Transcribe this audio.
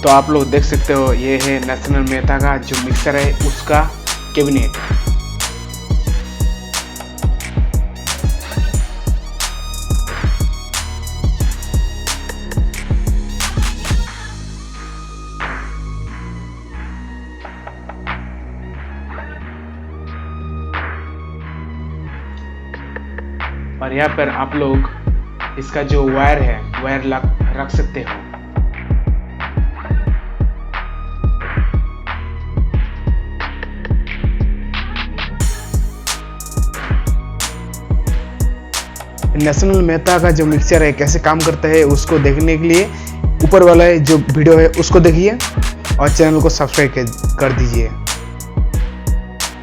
तो आप लोग देख सकते हो, ये है नेशनल मेहता का जो मिक्सर है उसका कैबिनेट। और यहाँ पर आप लोग इसका जो वायर है वायर रख सकते हो। नेशनल मेहता का जो मिक्सचर है कैसे काम करता है उसको देखने के लिए ऊपर वाला जो वीडियो है उसको देखिए और चैनल को सब्सक्राइब कर दीजिए।